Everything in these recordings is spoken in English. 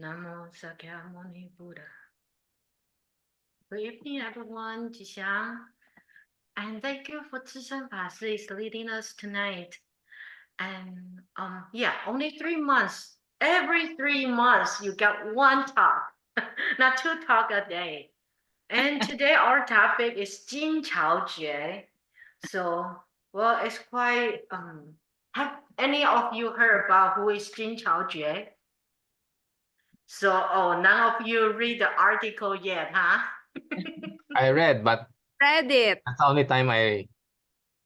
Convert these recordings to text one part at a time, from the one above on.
Namo Sakyamuni Buddha. Good evening, everyone. Jixiang. And thank you for Zhishan Fashi is leading us tonight. And yeah, only 3 months. Every 3 months, you get one talk, not two talk a day. And today our topic is Jin Chao Jue. So, well, it's quite. Have any of you heard about who is Jin Chao Jue? So, oh, none of you read the article yet, huh? I read, but Read it. that's the only time I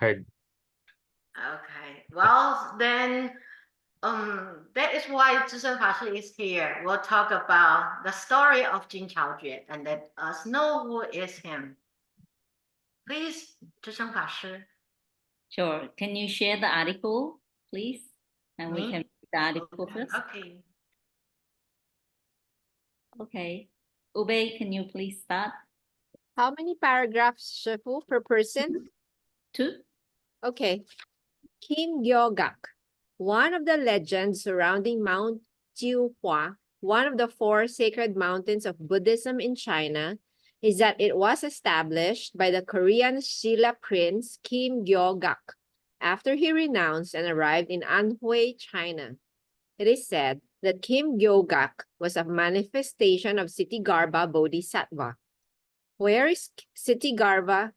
heard. Okay. Well, then, that is why Zhishen Fashi is here. We'll talk about the story of Jin Chaojue and let us know who is him. Please, Zhishen Fashi. Sure. Can you share the article, please? And we Me? can read the article first. Okay. Okay. Ube, can you please start? How many paragraphs, Shifu, per person? 2. Okay. Kim Gyo Gak. One of the legends surrounding Mount Jiuhua, one of the 4 sacred mountains of Buddhism in China, is that it was established by the Korean Silla prince Kim Gyo Gak after he renounced and arrived in Anhui, China. It is said that Kim Gyo Gak was a manifestation of Siddhigarbha Bodhisattva. Where is Siddhigarbha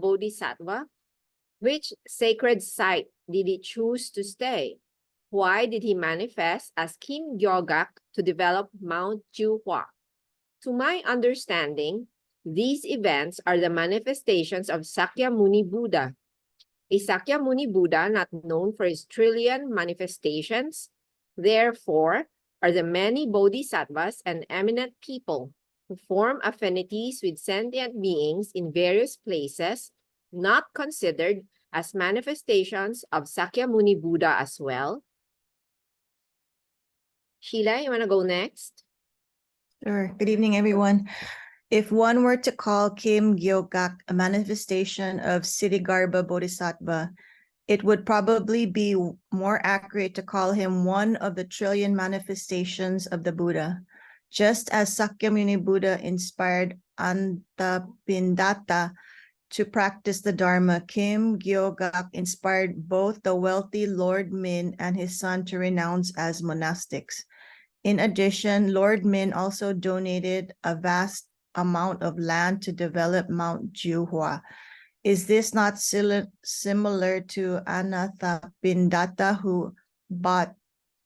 Bodhisattva? Which sacred site did he choose to stay? Why did he manifest as Kim Gyo Gak to develop Mount Jiuhua? To my understanding, these events are the manifestations of Sakyamuni Buddha. Is Sakyamuni Buddha not known for his trillion manifestations? Therefore, are the many bodhisattvas and eminent people who form affinities with sentient beings in various places not considered as manifestations of Sakyamuni Buddha as well? Sheila, you want to go next? Sure. Good evening, everyone. If one were to call Kim Gyo Gak a manifestation of Siddhigarbha Bodhisattva, it would probably be more accurate to call him one of the trillion manifestations of the Buddha. Just as Sakyamuni Buddha inspired Antapindata to practice the Dharma, Kim Gyo Gak inspired both the wealthy Lord Min and his son to renounce as monastics. In addition, Lord Min also donated a vast amount of land to develop Mount Jiuhua. Is this not similar to Anathapindata, who bought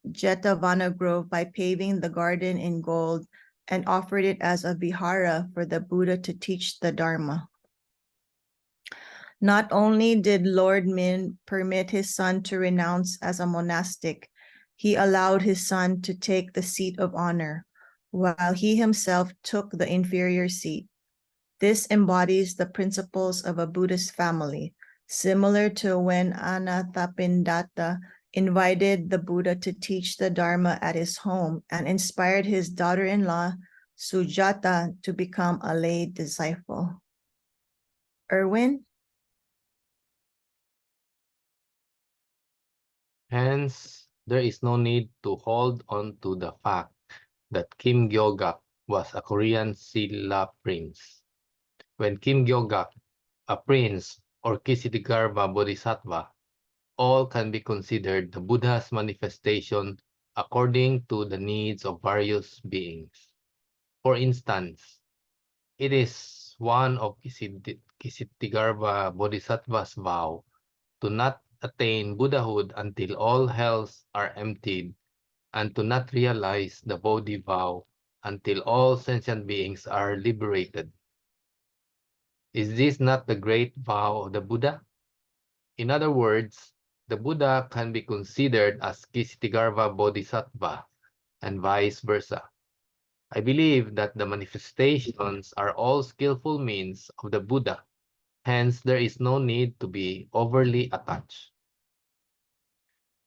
Jetavana Grove by paving the garden in gold and offered it as a vihara for the Buddha to teach the Dharma? Not only did Lord Min permit his son to renounce as a monastic, he allowed his son to take the seat of honor, while he himself took the inferior seat. This embodies the principles of a Buddhist family, similar to when Anathapindata invited the Buddha to teach the Dharma at his home and inspired his daughter-in-law, Sujata, to become a lay disciple. Erwin? Hence, there is no need to hold on to the fact that Kim Gyo Gak was a Korean Silla prince. When Kim Gyo Gak, a prince, or Ksitigarbha Bodhisattva, all can be considered the Buddha's manifestation according to the needs of various beings. For instance, it is one of Ksitigarbha Bodhisattva's vow to not attain Buddhahood until all hells are emptied, and to not realize the Bodhi vow until all sentient beings are liberated. Is this not the great vow of the Buddha? In other words, the Buddha can be considered as Ksitigarbha Bodhisattva, and vice versa. I believe that the manifestations are all skillful means of the Buddha. Hence, there is no need to be overly attached.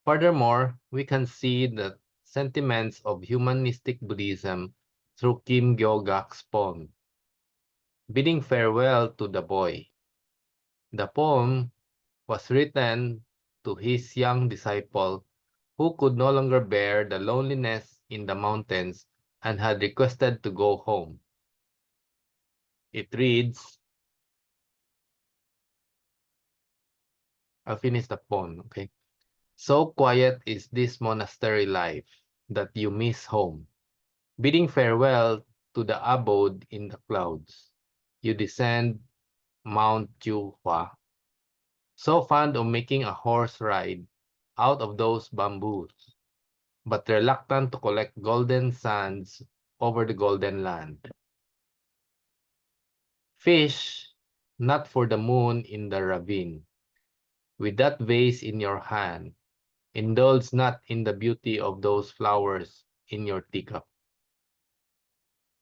Furthermore, we can see the sentiments of humanistic Buddhism through Kim Gyo Gak's poem, bidding farewell to the boy. The poem was written to his young disciple, who could no longer bear the loneliness in the mountains and had requested to go home. It reads, I'll finish the poem, okay? So quiet is this monastery life that you miss home. Bidding farewell to the abode in the clouds, you descend Mount Juhua, so fond of making a horse ride out of those bamboos, but reluctant to collect golden sands over the golden land. Fish, not for the moon in the ravine. With that vase in your hand, indulge not in the beauty of those flowers in your teacup.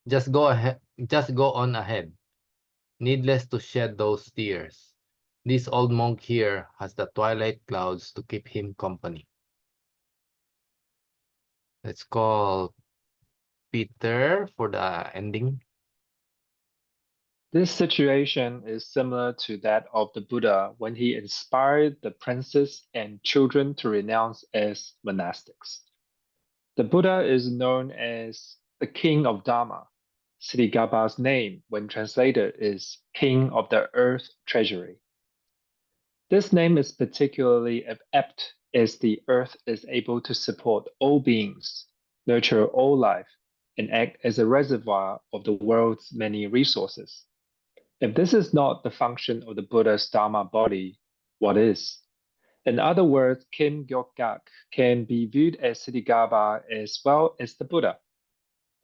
Just go on ahead. Needless to shed those tears. This old monk here has the twilight clouds to keep him company. Let's call Peter for the ending. This situation is similar to that of the Buddha when he inspired the princes and children to renounce as monastics. The Buddha is known as the King of Dharma. Siddhigarbha's name, when translated, is King of the Earth Treasury. This name is particularly apt as the earth is able to support all beings, nurture all life, and act as a reservoir of the world's many resources. If this is not the function of the Buddha's Dharma body, what is? In other words, Kim Gyo Gak can be viewed as Siddhigarbha as well as the Buddha.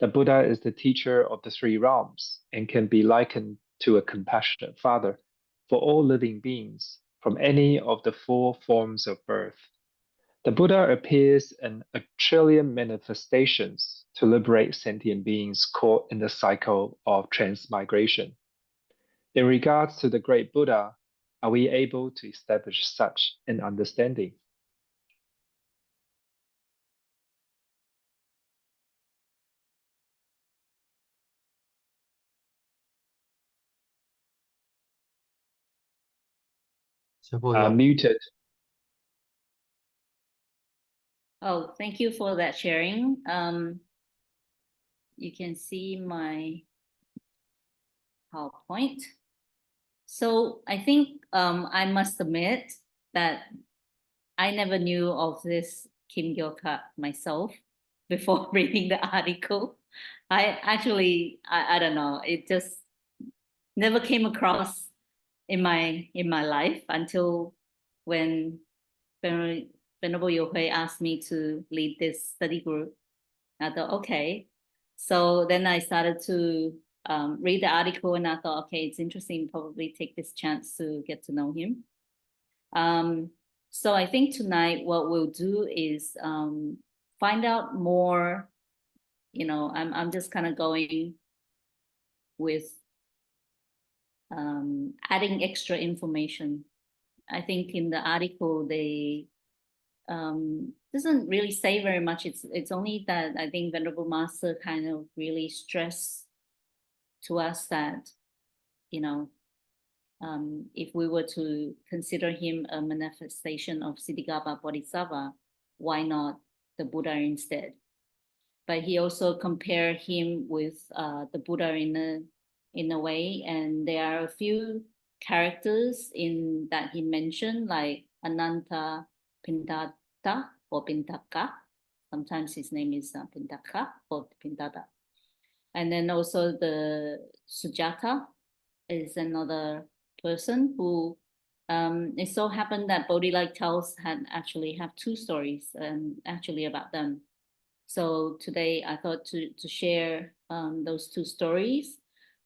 The Buddha is the teacher of the three realms and can be likened to a compassionate father for all living beings from any of the four forms of birth. The Buddha appears in a trillion manifestations to liberate sentient beings caught in the cycle of transmigration. In regards to the great Buddha, are we able to establish such an understanding? Siya po yung- Muted. Oh, thank you for that sharing. You can see my PowerPoint. So I think I must admit that I never knew of this Kim Gyo Gak myself before reading the article. I actually, I don't know, it just never came across in my life until when Venerable Yohui asked me to lead this study group. I thought, okay. So then I started to read the article and I thought, okay, it's interesting, probably take this chance to get to know him. So I think tonight what we'll do is find out more, you know, I'm just kind of going with adding extra information. I think in the article, they doesn't really say very much. It's only that I think Venerable Master kind of really stressed to us that, you know, if we were to consider him a manifestation of Siddhigarbha Bodhisattva, why not the Buddha instead? But he also compared him with the Buddha in a way, and there are a few characters in that he mentioned, like Ananta Pindata or Pindaka. Sometimes his name is Pindaka or Pindada. And then also the Sujata is another person who it so happened that Bodhi-like Tales had actually have two stories actually about them. So today I thought to share those two stories.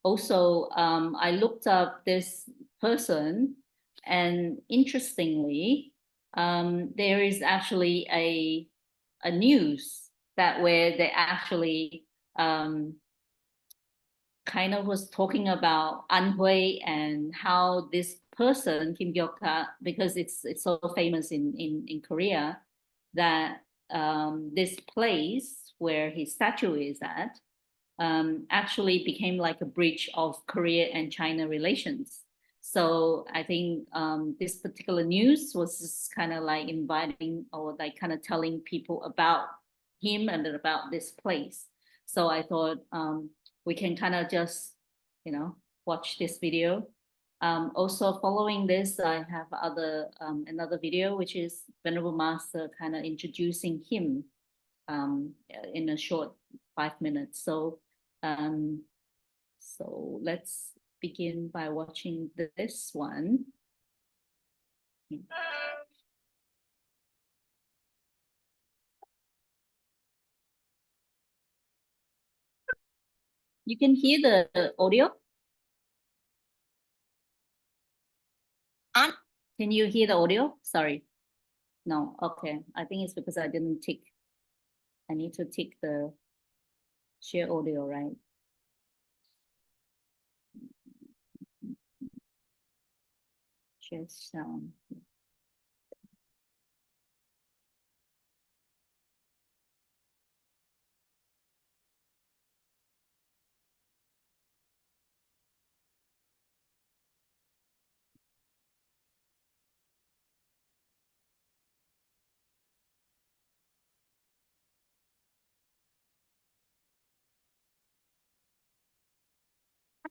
Also, I looked up this person, and interestingly, there is actually a news that where they actually kind of was talking about An Hui and how this person, Kim Gyo Gak, because it's so famous in Korea, that this place where his statue is at actually became like a bridge of Korea and China relations. So I think this particular news was just kind of like inviting or like kind of telling people about him and about this place. So I thought we can kind of just, you know, watch this video. Also following this, I have another video, which is Venerable Master kind of introducing him in a short 5 minutes. So let's begin by watching this one. You can hear the audio? Can you hear the audio? Sorry. No, okay. I think it's because I didn't tick. I need to tick the share audio, right? Share sound.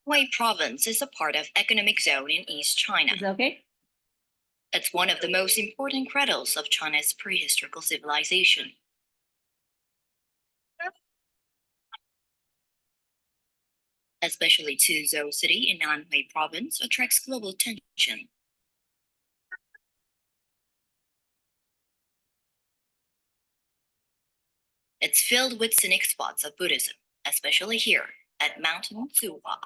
Anhui Province is a part of economic zone in East China. Is that okay? It's one of the most important cradles of China's prehistorical civilization. Especially Suzhou City in Anhui Province attracts global attention. It's filled with scenic spots of Buddhism, especially here at Mountain Zuhua.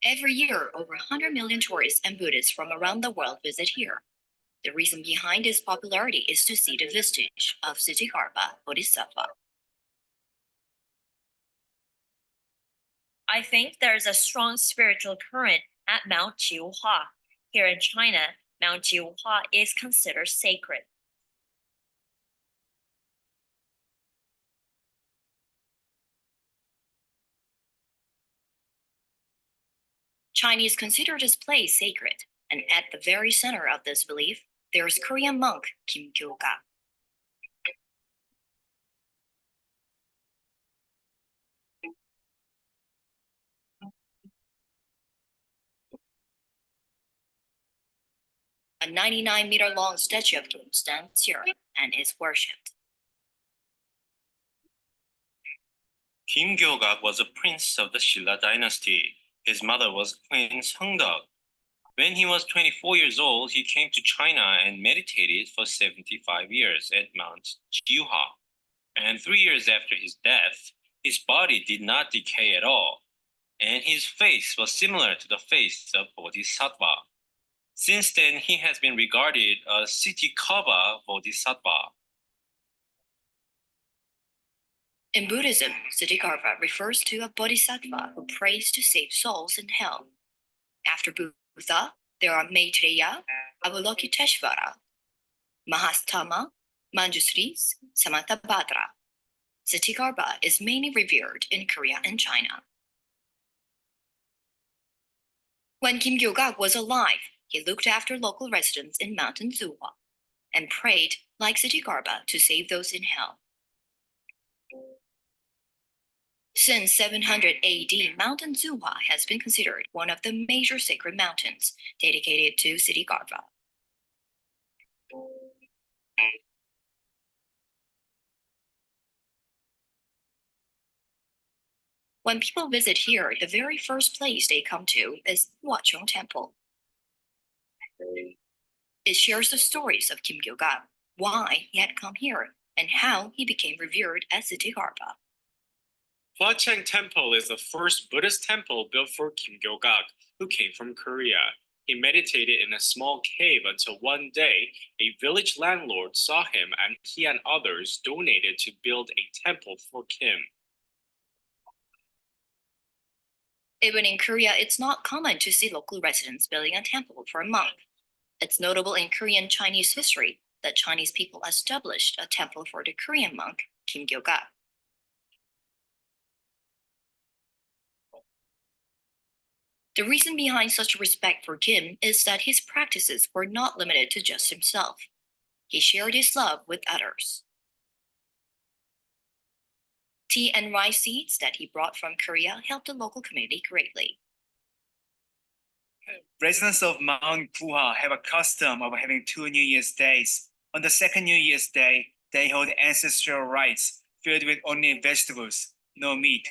Every year, over 100 million tourists and Buddhists from around the world visit here. The reason behind its popularity is to see the vestige of Siddhikarma Bodhisattva. I think there's a strong spiritual current at Mount Jiuhua. Here in China, Mount Jiuhua is considered sacred. Chinese consider this place sacred, and at the very center of this belief, there is Korean monk Kim Gyo Gak. A 99-meter-long statue of Kim stands here and is worshipped. Kim Gyo Gak was a prince of the Shilla dynasty. His mother was Queen Seongdeok. When he was 24 years old, he came to China and meditated for 75 years at Mount Jiuhua. And 3 years after his death, his body did not decay at all, and his face was similar to the face of Bodhisattva. Since then, he has been regarded as Siddhikarma Bodhisattva. In Buddhism, Siddhikarma refers to a bodhisattva who prays to save souls in hell. After Buddha, there are Maitreya, Avalokiteshvara, Mahastama, Manjusris, Samantabhadra. Siddhikarma is mainly revered in Korea and China. When Kim Gyo Gak was alive, he looked after local residents in Mountain Zuhua and prayed, like Siddhikarma, to save those in hell. Since 700 AD, Mountain Zuhua has been considered one of the major sacred mountains dedicated to Siddhikarma. When people visit here, the very first place they come to is Huachong Temple. It shares the stories of Kim Gyo Gak, why he had come here, and how he became revered as Siddhikarma. Hwachang Temple is the first Buddhist temple built for Kim Gyo Gak, who came from Korea. He meditated in a small cave until one day a village landlord saw him and he and others donated to build a temple for Kim. Even in Korea, it's not common to see local residents building a temple for a monk. It's notable in Korean Chinese history that Chinese people established a temple for the Korean monk Kim Gyo Gak. The reason behind such respect for Kim is that his practices were not limited to just himself. He shared his love with others. Tea and rice seeds that he brought from Korea helped the local community greatly. Residents of Mount Puha have a custom of having 2 New Year's days. On the second New Year's Day, they hold ancestral rites filled with only vegetables, no meat.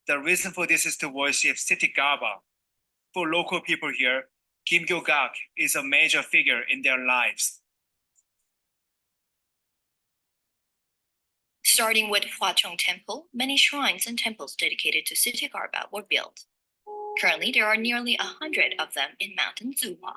The reason for this is to worship City Gaba. For local people here, Kim Gyo Gak is a major figure in their lives. Starting with Hwacheong Temple, many shrines and temples dedicated to City Garba were built. Currently, there are nearly 100 of them in Mountain Zuhua.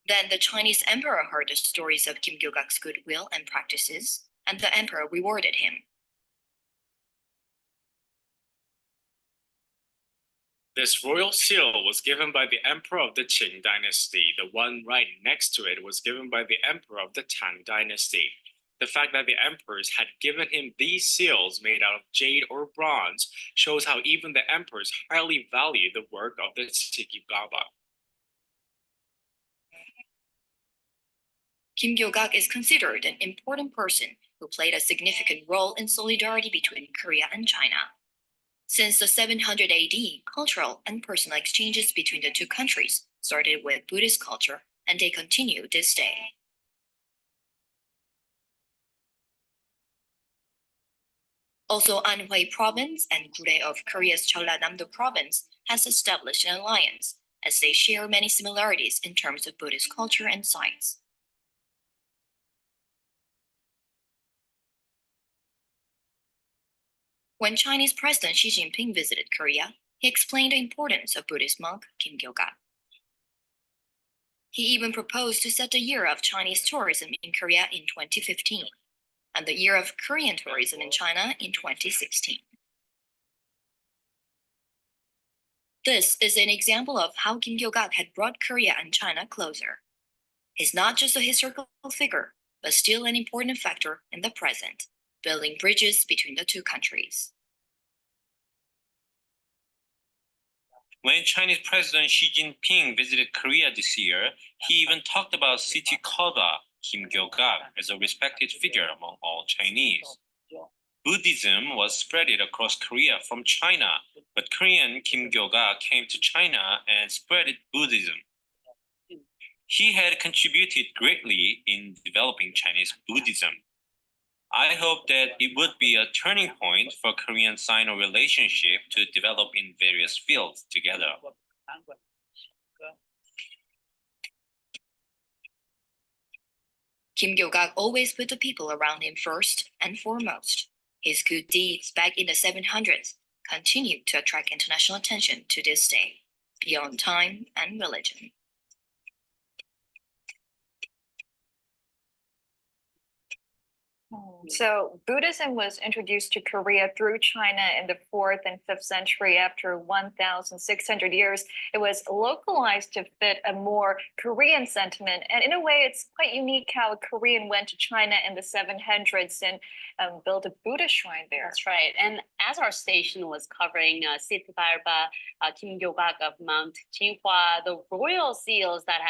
Then the Chinese emperor heard the stories of Kim Gyo Gak's goodwill and practices, and the emperor rewarded him. This royal seal was given by the emperor of the Qing dynasty. The one right next to it was given by the emperor of the Tang dynasty. The fact that the emperors had given him these seals made out of jade or bronze shows how even the emperors highly value the work of the City Gaba. Kim Gyo Gak is considered an important person who played a significant role in solidarity between Korea and China. Since the 700 AD, cultural and personal exchanges between the two countries started with Buddhist culture, and they continue this day. Also, Anhui Province and Gure of Korea's Jeollanam-do Province has established an alliance, as they share many similarities in terms of Buddhist culture and sites. When Chinese President Xi Jinping visited Korea, he explained the importance of Buddhist monk Kim Gyo Gak. He even proposed to set the year of Chinese tourism in Korea in 2015, and the year of Korean tourism in China in 2016. This is an example of how Kim Gyo Gak had brought Korea and China closer. He's not just a historical figure, but still an important factor in the present, building bridges between the two countries. When Chinese President Xi Jinping visited Korea this year, he even talked about City Kalba, Kim Gyo Gak, as a respected figure among all Chinese. Buddhism was spread across Korea from China, but Korean Kim Gyo Gak came to China and spread Buddhism. He had contributed greatly in developing Chinese Buddhism. I hope that it would be a turning point for Korean-Sino relationship to develop in various fields together. Kim Gyo Gak always put the people around him first and foremost. His good deeds back in the 700s continue to attract international attention to this day, beyond time and religion. So Buddhism was introduced to Korea through China in the 4th and 5th century. After 1,600 years, it was localized to fit a more Korean sentiment. And in a way, it's quite unique how a Korean went to China in the 700s and built a Buddha shrine there. That's right. And as our station was covering City Garba, Kim Gyo Gak of Mount Jinhua, the royal seals that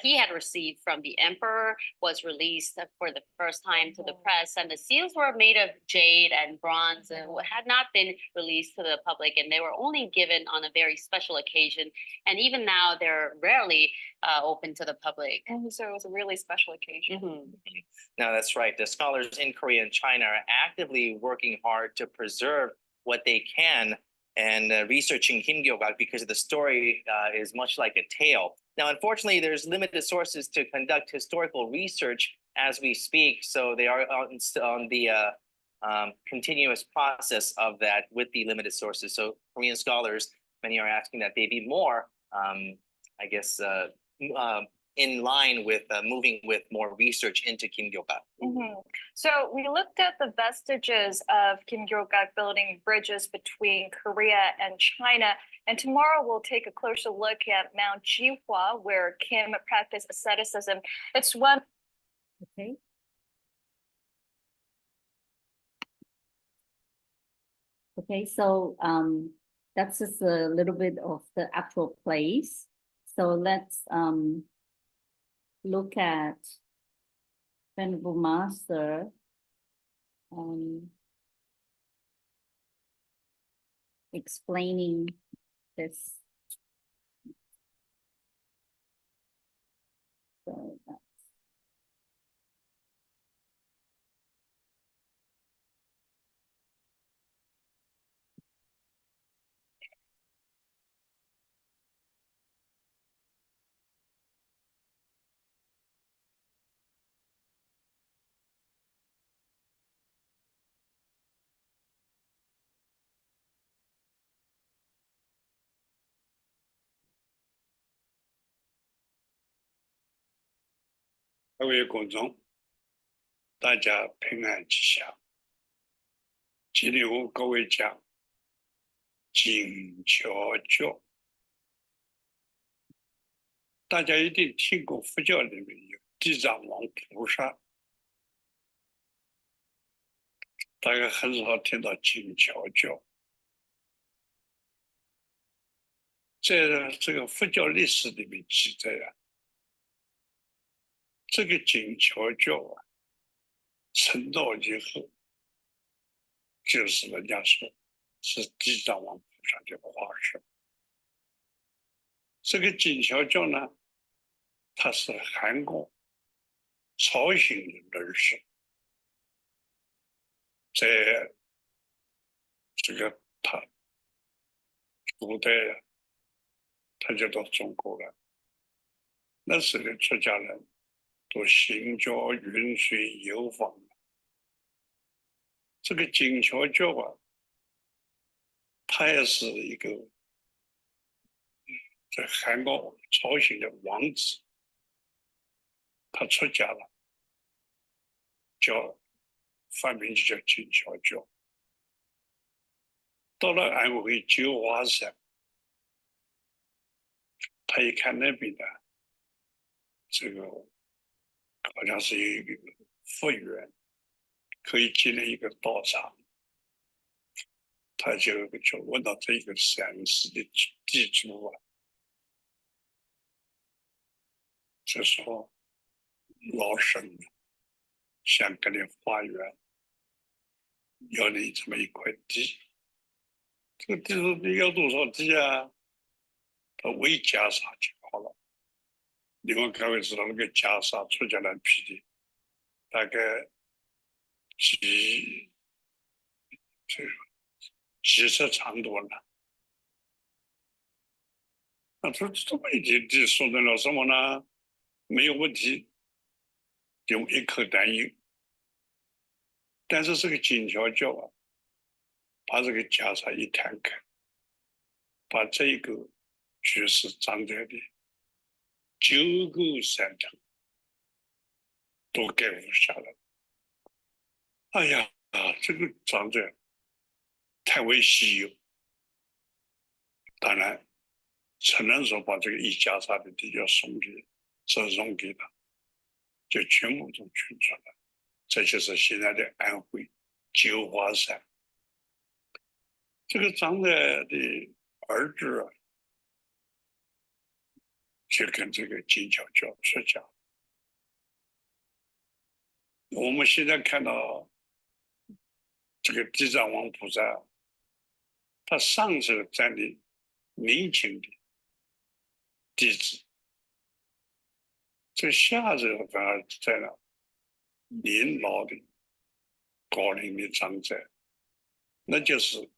he had received from the emperor was released for the first time to the press, and the seals were made of jade and bronze and had not been released to the public, and they were only given on a very special occasion, and even now they're rarely open to the public. And so it was a really special occasion. No, that's right. The scholars in Korea and China are actively working hard to preserve what they can and researching Kim Gyo Gak because the story is much like a tale. Now, unfortunately, there's limited sources to conduct historical research as we speak, so they are on the continuous process of that with the limited sources. So Korean scholars, many are asking that they be more, I guess, in line with moving with more research into Kim Gyo Gak. So we looked at the vestiges of Kim Gyo Gak building bridges between Korea and China. And tomorrow we'll take a closer look at Mount Jinhua, where Kim practiced asceticism. It's one. Okay. Okay, so that's just a little bit of the actual place. So let's look at Venerable Master explaining this. So that's各位观众，大家平安吉祥。今天我各位讲金桥教，大家一定听过佛教里面有地藏王菩萨，大概很少听到金桥教。在这个佛教历史里面记载啊，这个金桥教啊，成道以后，就是人家说是地藏王菩萨的化身。这个金桥教呢，它是韩国曹姓人士，在这个他古代啊，他就到中国了。那时的出家人都行教云水游访。这个金桥教啊，他也是一个在韩国朝鲜的王子，他出家了，法名就叫金桥教。到了安徽九华山，他一看那边的这个好像是有一个佛缘，可以建立一个道场，他就问到这个山寺的地主啊，就说老生想给你发愿，要你这么一块地。这个地说你要多少地啊？他为袈裟就好了。你们各位知道那个袈裟出家人披的，大概几尺长度呢？那这么一点地说明了什么呢？没有问题，用一口丹印。但是这个金桥教啊，把这个袈裟一摊开，把这个居士长者的9个山头都盖覆下来。哎呀，这个长者太为稀有，当然只能说把这个一袈裟的地要送给他，就全部都捐出来。这就是现在的安徽九华山。这个长者的儿子啊，就跟这个金桥教出家。我们现在看到这个地藏王菩萨，他上手站的年轻的弟子，这下手反而在了年老的高龄的长者，那就是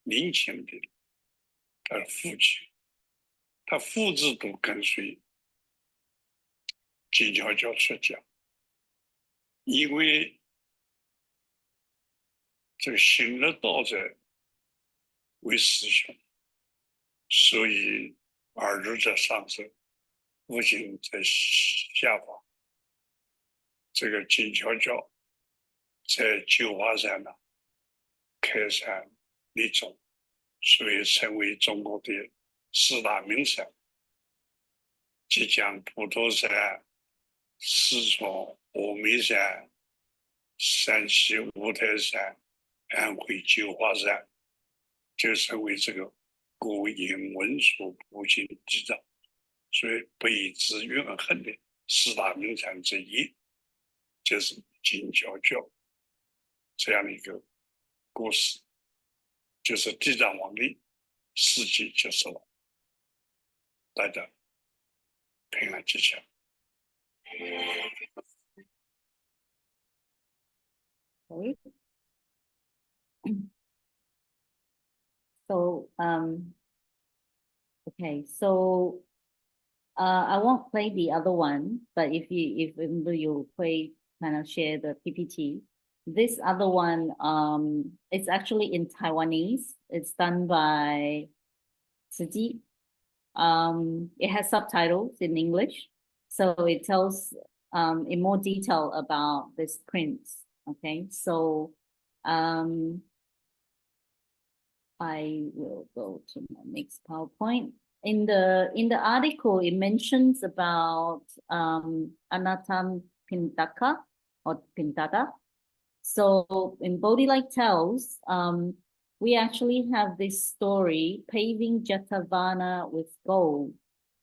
年轻的他的父亲，他父子都跟随金桥教出家，因为这个信了道者为师兄，所以儿子在上手，父亲在下方。这个金桥教在九华山呢开山立宗，所以成为中国的4大名山。即将普陀山、四川峨眉山、山西五台山、安徽九华山就成为这个孤影文殊普贤之长，所以北之怨恨的四大名山之一，就是金角角这样的一个故事，就是地藏王的事迹就是了。大家平安吉祥。Okay. So, okay, so I won't play the other one, but if you play, kind of share the PPT. This other one, it's actually in Taiwanese. It's done by Tzu. It has subtitles in English, so it tells in more detail about this prince. Okay, so I will go to my next PowerPoint. In the article, it mentions about Anatam Pindaka or Pindada. So in Bodhi-like Tales, we actually have this story, paving Jetavana with gold.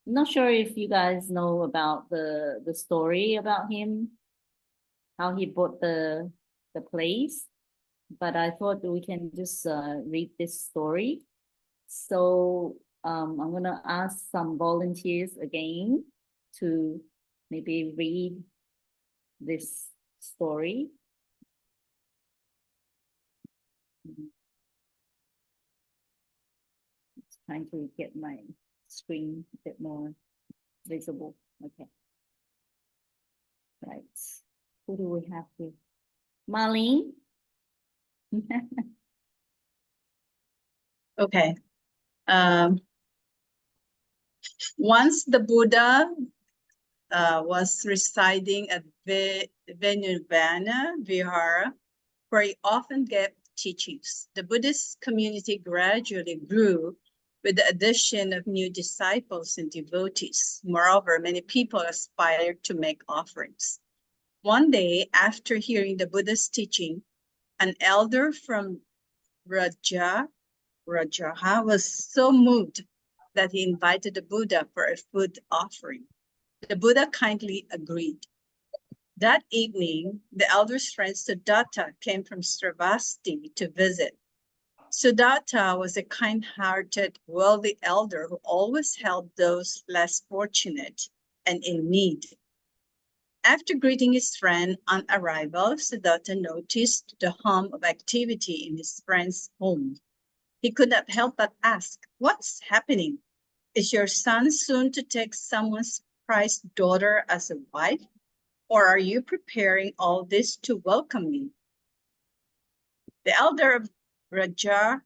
I'm not sure if you guys know about the story about him, how he bought the place, but I thought we can just read this story. So I'm gonna ask some volunteers again to maybe read this story. Just trying to get my screen a bit more visible. Okay. Right. Who do we have here? Marlene? Okay. Once the Buddha was residing at Venuvana Vihara, where he often gave teachings. The Buddhist community gradually grew with the addition of new disciples and devotees. Moreover, many people aspired to make offerings. One day, after hearing the Buddha's teaching, an elder from Rajaha was so moved that he invited the Buddha for a food offering. The Buddha kindly agreed. That evening, the elder's friend Sudatta came from Sravasti to visit. Sudatta was a kind-hearted, wealthy elder who always helped those less fortunate and in need. After greeting his friend on arrival, Sudatta noticed the hum of activity in his friend's home. He could not help but ask, "What's happening? Is your son soon to take someone's prized daughter as a wife? Or are you preparing all this to welcome me?" The elder of Raja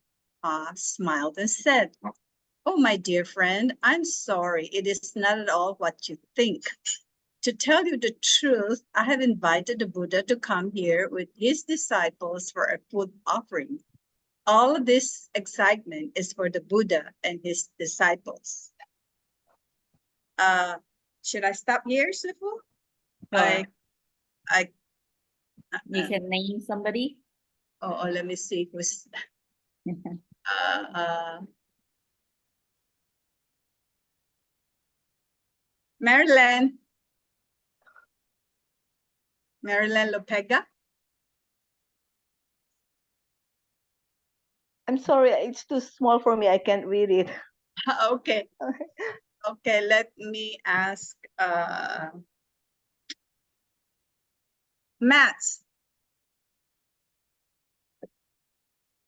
smiled and said, "Oh, my dear friend, I'm sorry. It is not at all what you think. To tell you the truth, I have invited the Buddha to come here with his disciples for a food offering. All of this excitement is for the Buddha and his disciples." Should I stop here, Sifu? You can name somebody. Oh, let me see who's Marilyn Lopega. I'm sorry, it's too small for me. I can't read it. Okay. Okay, let me ask Matt.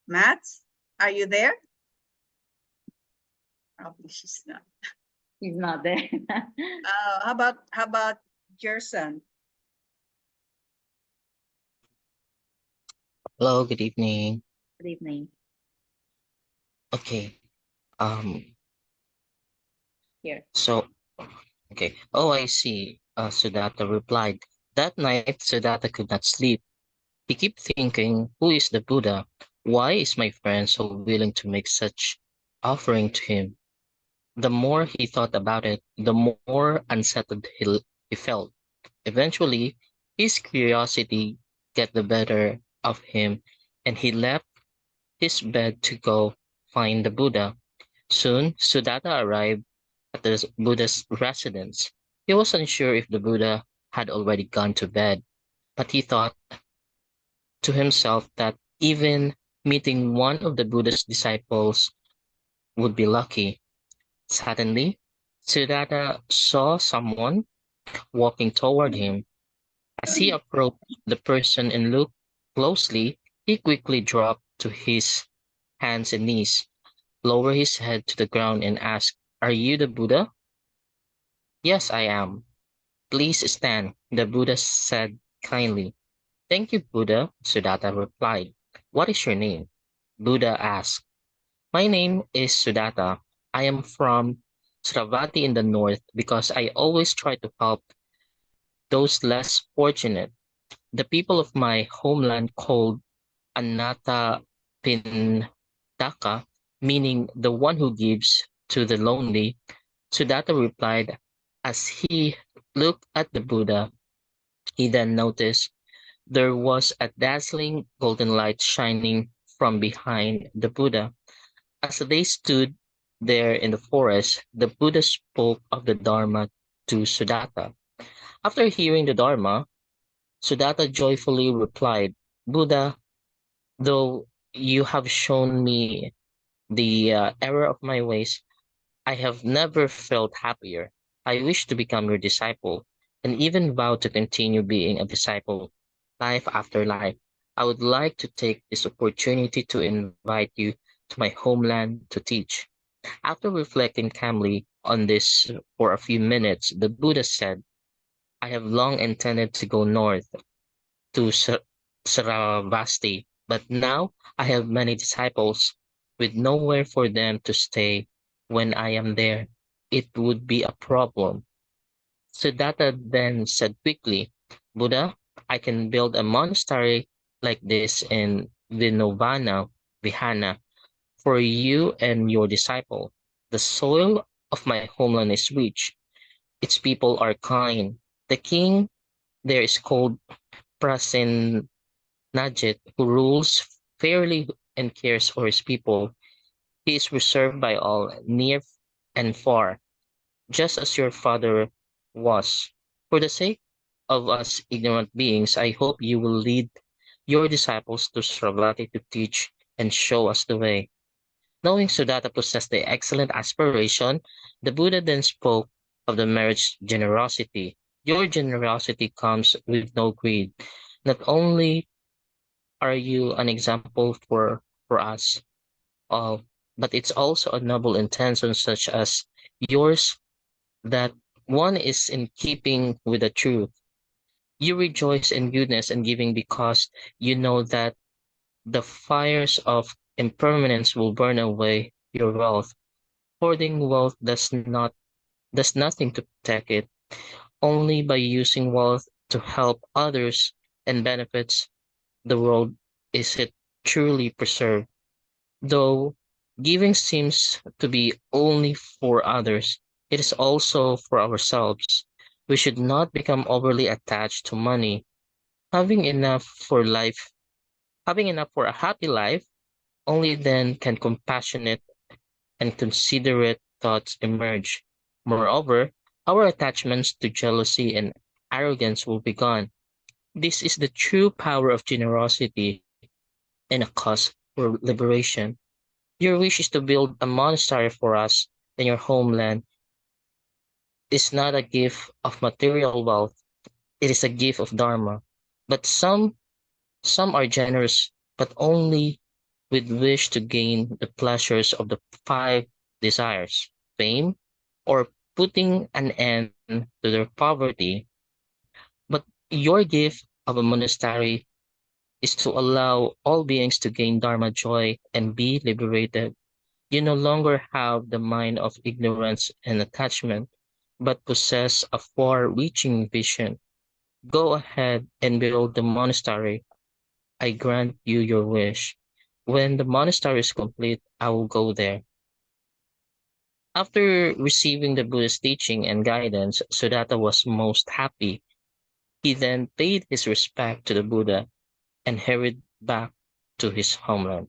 Matt, are you there? Probably she's not. He's not there. How about Gerson? Hello, good evening. Good evening. Okay. Here. So, okay. Oh, I see. Sudatta replied. That night, Sudatta could not sleep. He kept thinking, who is the Buddha? Why is my friend so willing to make such offering to him? The more he thought about it, the more unsettled he felt. Eventually, his curiosity got the better of him, and he left his bed to go find the Buddha. Soon, Sudatta arrived at the Buddha's residence. He was unsure if the Buddha had already gone to bed, but he thought to himself that even meeting one of the Buddha's disciples would be lucky. Suddenly, Sudatta saw someone walking toward him. As he approached the person and looked closely, he quickly dropped to his hands and knees, lowered his head to the ground, and asked, "Are you the Buddha?" "Yes, I am. Please stand," the Buddha said kindly. "Thank you, Buddha," Sudatta replied. "What is your name?" Buddha asked. "My name is Sudatta. I am from Sravati in the north because I always try to help those less fortunate. The people of my homeland called Anatta Pindaka, meaning the one who gives to the lonely." Sudatta replied as he looked at the Buddha. He then noticed there was a dazzling golden light shining from behind the Buddha. As they stood there in the forest, the Buddha spoke of the Dharma to Sudatta. After hearing the Dharma, Sudatta joyfully replied, "Buddha, though you have shown me the error of my ways, I have never felt happier. I wish to become your disciple and even vow to continue being a disciple life after life. I would like to take this opportunity to invite you to my homeland to teach." After reflecting calmly on this for a few minutes, the Buddha said, "I have long intended to go north to Saravasti, but now I have many disciples with nowhere for them to stay when I am there. It would be a problem." Siddhartha then said quickly, "Buddha, I can build a monastery like this in Vihana, for you and your disciple. The soil of my homeland is rich. Its people are kind. The king there is called Prasen Najit, who rules fairly and cares for his people. He is reserved by all, near and far, just as your father was. For the sake of us ignorant beings, I hope you will lead your disciples to Sravati to teach and show us the way." Knowing Sudatta possessed the excellent aspiration, the Buddha then spoke of the marriage generosity. "Your generosity comes with no greed. Not only are you an example for us all, but it's also a noble intention such as yours that one is in keeping with the truth. You rejoice in goodness and giving because you know that the fires of impermanence will burn away your wealth. Hoarding wealth does nothing to protect it. Only by using wealth to help others and benefits the world is it truly preserved. Though giving seems to be only for others, it is also for ourselves. We should not become overly attached to money. Having enough for life, having enough for a happy life, only then can compassionate and considerate thoughts emerge. Moreover, our attachments to jealousy and arrogance will be gone. This is the true power of generosity and a cause for liberation. Your wish is to build a monastery for us in your homeland is not a gift of material wealth, it is a gift of dharma. But some are generous, but only with wish to gain the pleasures of the five desires, fame, or putting an end to their poverty. But your gift of a monastery is to allow all beings to gain dharma joy and be liberated. You no longer have the mind of ignorance and attachment, but possess a far-reaching vision. Go ahead and build the monastery. I grant you your wish. When the monastery is complete, I will go there." After receiving the Buddha's teaching and guidance, Sudatta was most happy. He then paid his respect to the Buddha and hurried back to his homeland.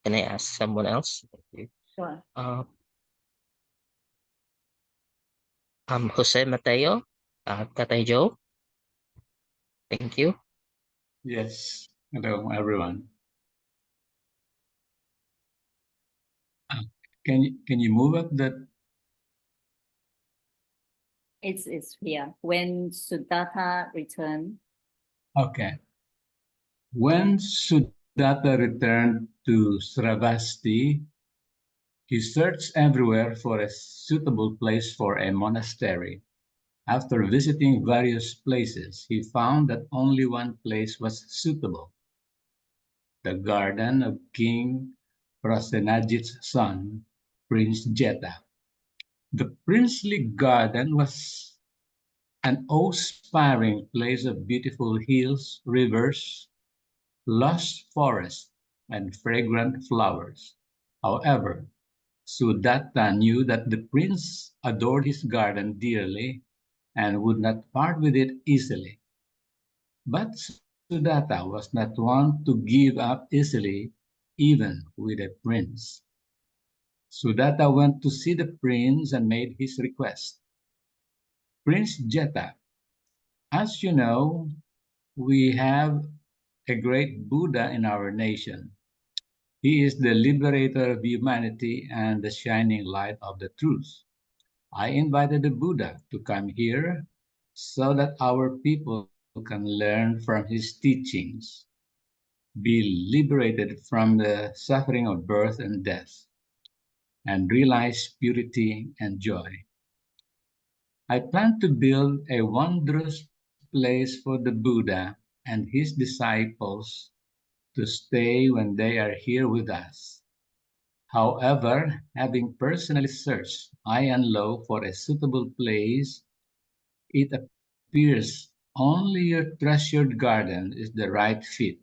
Can I ask someone else? Sure. Jose Mateo, Tatay Joe. Thank you. Yes. Hello, everyone. Can you move up that? It's here. When Sudatta returned. Okay. When Sudatta returned to Sravasti, he searched everywhere for a suitable place for a monastery. After visiting various places, he found that only one place was suitable: the garden of King Prasenajit's son, Prince Jeta. The princely garden was an awe-inspiring place of beautiful hills, rivers, lush forests, and fragrant flowers. However, Sudatta knew that the prince adored his garden dearly and would not part with it easily. But Sudatta was not one to give up easily, even with a prince. Sudatta went to see the prince and made his request. Prince Jeta, as you know, we have a great Buddha in our nation. He is the liberator of humanity and the shining light of the truth. I invited the Buddha to come here so that our people can learn from his teachings, be liberated from the suffering of birth and death, and realize purity and joy. I plan to build a wondrous place for the Buddha and his disciples to stay when they are here with us. However, having personally searched high and low for a suitable place, it appears only your treasured garden is the right fit.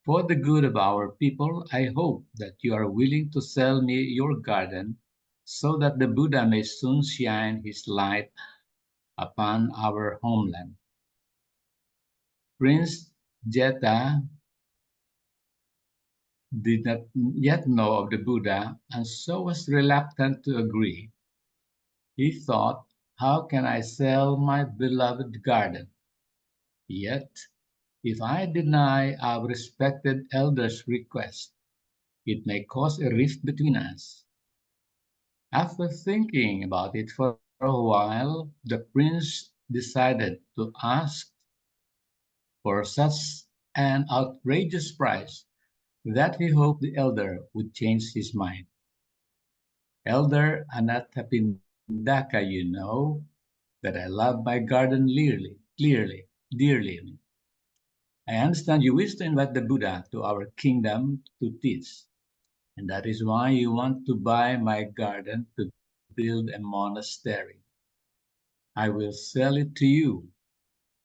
For the good of our people, I hope that you are willing to sell me your garden so that the Buddha may soon shine his light upon our homeland. Prince Jeta did not yet know of the Buddha and so was reluctant to agree. He thought, how can I sell my beloved garden? Yet, if I deny our respected elder's request, it may cause a rift between us. After thinking about it for a while, the prince decided to ask for such an outrageous price that he hoped the elder would change his mind. Elder Anathapindaka, you know that I love my garden dearly. I understand you wish to invite the Buddha to our kingdom to teach, and that is why you want to buy my garden to build a monastery. I will sell it to you,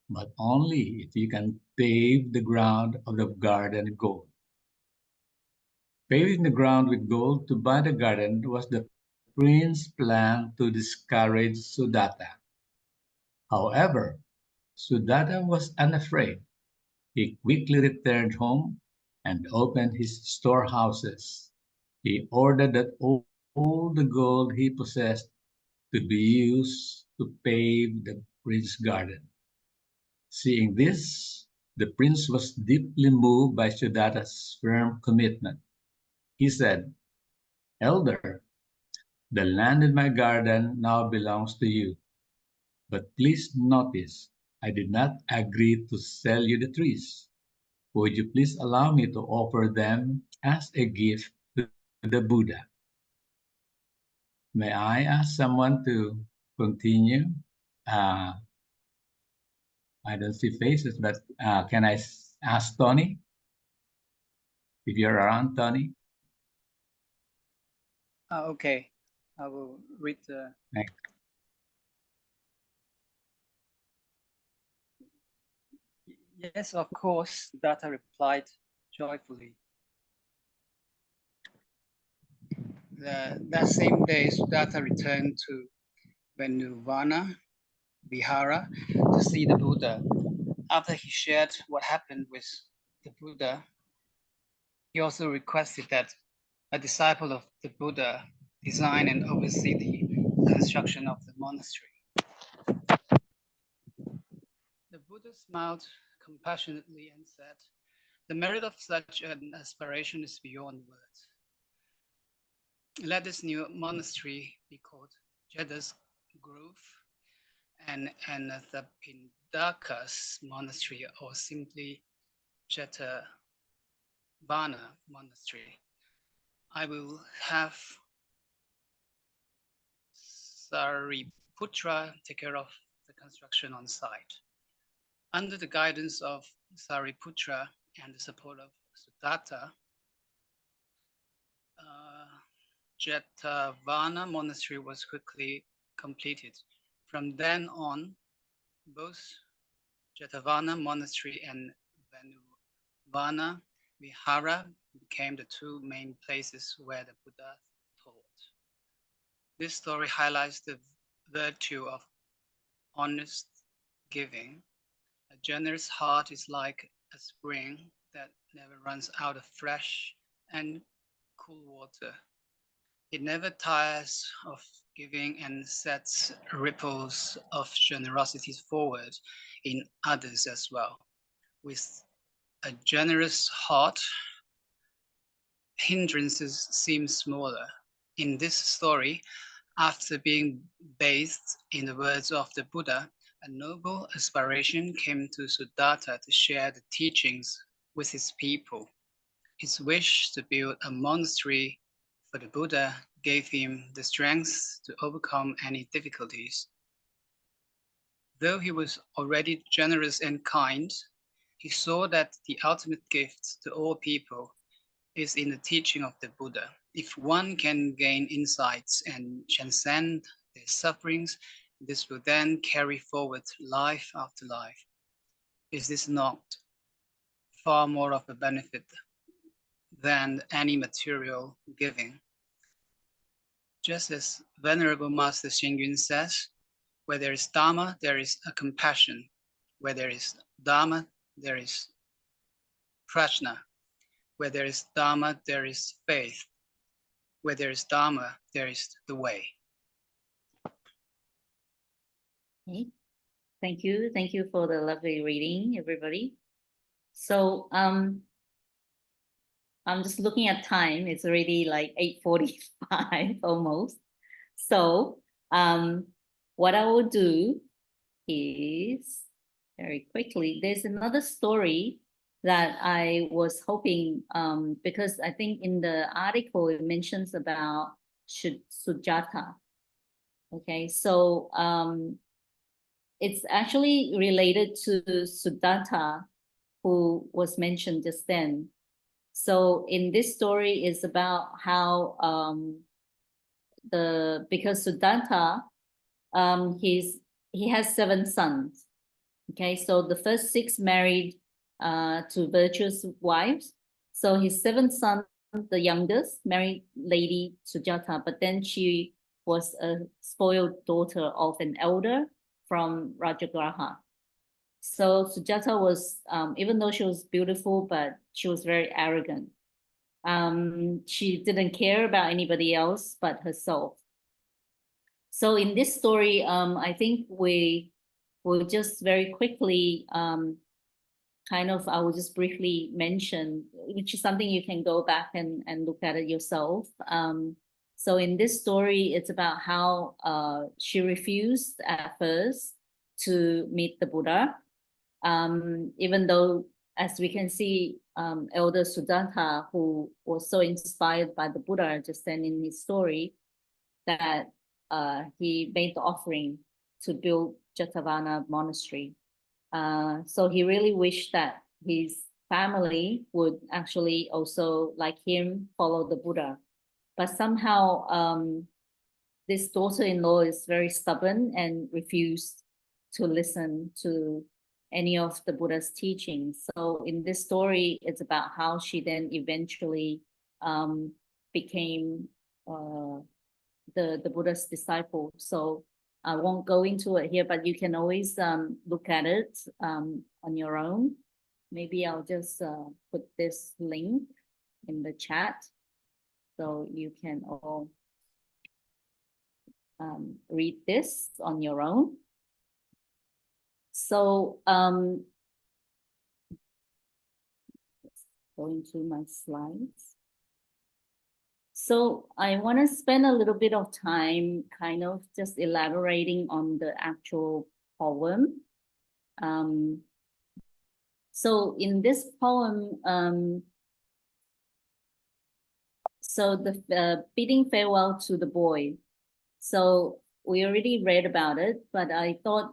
but only if you can pave the ground of the garden gold. Paving the ground with gold to buy the garden was the prince's plan to discourage Sudatta. However, Sudatta was unafraid. He quickly returned home and opened his storehouses. He ordered that all the gold he possessed to be used to pave the prince's garden. Seeing this, the prince was deeply moved by Sudatta's firm commitment. He said, Elder, the land in my garden now belongs to you. But please notice, I did not agree to sell you the trees. Would you please allow me to offer them as a gift to the Buddha? May I ask someone to continue? Uh, I don't see faces, but can I ask Tony? If you're around, Tony? Okay, I will read the. Thanks. Yes, of course, Data replied joyfully. That same day, Sudatta returned to Venuvana Vihara to see the Buddha. After he shared what happened with the Buddha, he also requested that a disciple of the Buddha, designed and oversee the construction of the monastery. The Buddha smiled compassionately and said, "The merit of such an aspiration is beyond words. Let this new monastery be called Jeta's Grove and the Pindakas Monastery, or simply Jetavana Monastery. I will have Sariputra take care of the construction on site." Under the guidance of Sariputra and the support of Sudatta, Jetavana Monastery was quickly completed. From then on, both Jetavana Monastery and Venuvana Vihara became the two main places where the Buddha taught. This story highlights the virtue of honest giving. A generous heart is like a spring that never runs out of fresh and cool water. It never tires of giving and sets ripples of generosity forward in others as well. With a generous heart, hindrances seem smaller. In this story, after being bathed in the words of the Buddha, a noble aspiration came to Sudatta to share the teachings with his people. His wish to build a monastery for the Buddha gave him the strength to overcome any difficulties. Though he was already generous and kind, he saw that the ultimate gift to all people is in the teaching of the Buddha. If one can gain insights and transcend their sufferings, this will then carry forward life after life. Is this not far more of a benefit than any material giving? Just as Venerable Master Xing Yun says, where there is Dharma, there is a compassion. Where there is Dharma, there is prajna. Where there is Dharma, there is faith. Where there is Dharma, there is the way. Okay. Thank you. Thank you for the lovely reading, everybody. So I'm just looking at time. It's already like 8:45 almost. So what I will do is very quickly, there's another story that I was hoping, because I think in the article it mentions about Sujata. Okay, so it's actually related to Sudatta, who was mentioned just then. So in this story is about how because Sudatta, he has 7 sons. Okay, so the first 6 married to virtuous wives. So his 7th son, the youngest, married Lady Sujata, but then she was a spoiled daughter of an elder from Rajagraha. So Sujata was, even though she was beautiful, but she was very arrogant. She didn't care about anybody else but herself. So in this story, I think we will just very quickly, I will just briefly mention, which is something you can go back and look at it yourself. So in this story, it's about how she refused at first to meet the Buddha. Even though, as we can see, Elder Sudatta, who was so inspired by the Buddha just then in his story, that he made the offering to build Jetavana Monastery. So he really wished that his family would actually also, like him, follow the Buddha. But somehow this daughter-in-law is very stubborn and refused to listen to any of the Buddha's teachings. So in this story, it's about how she then eventually became the Buddha's disciple. So I won't go into it here, but you can always look at it on your own. Maybe I'll just put this link in the chat So you can all read this on your own. So going to my slides. So I want to spend a little bit of time kind of just elaborating on the actual poem. So in this poem, so the bidding farewell to the boy. So we already read about it, but I thought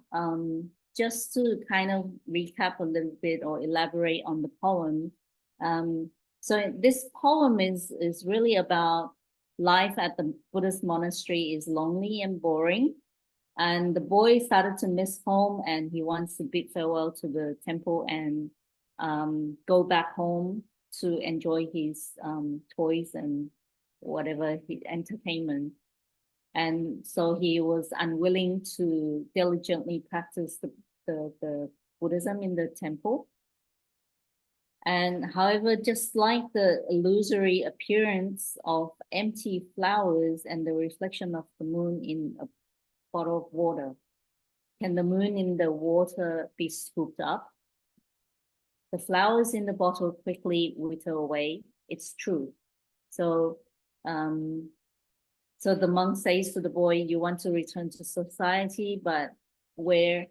just to kind of recap a little bit or elaborate on the poem. So this poem is really about life at the Buddhist monastery is lonely and boring. And the boy started to miss home and he wants to bid farewell to the temple and go back home to enjoy his toys and whatever his entertainment. And so he was unwilling to diligently practice the Buddhism in the temple. And however, just like the illusory appearance of empty flowers and the reflection of the moon in a bottle of water, can the moon in the water be scooped up? The flowers in the bottle quickly wither away. It's true. So, so the monk says to the boy, you want to return to society, but where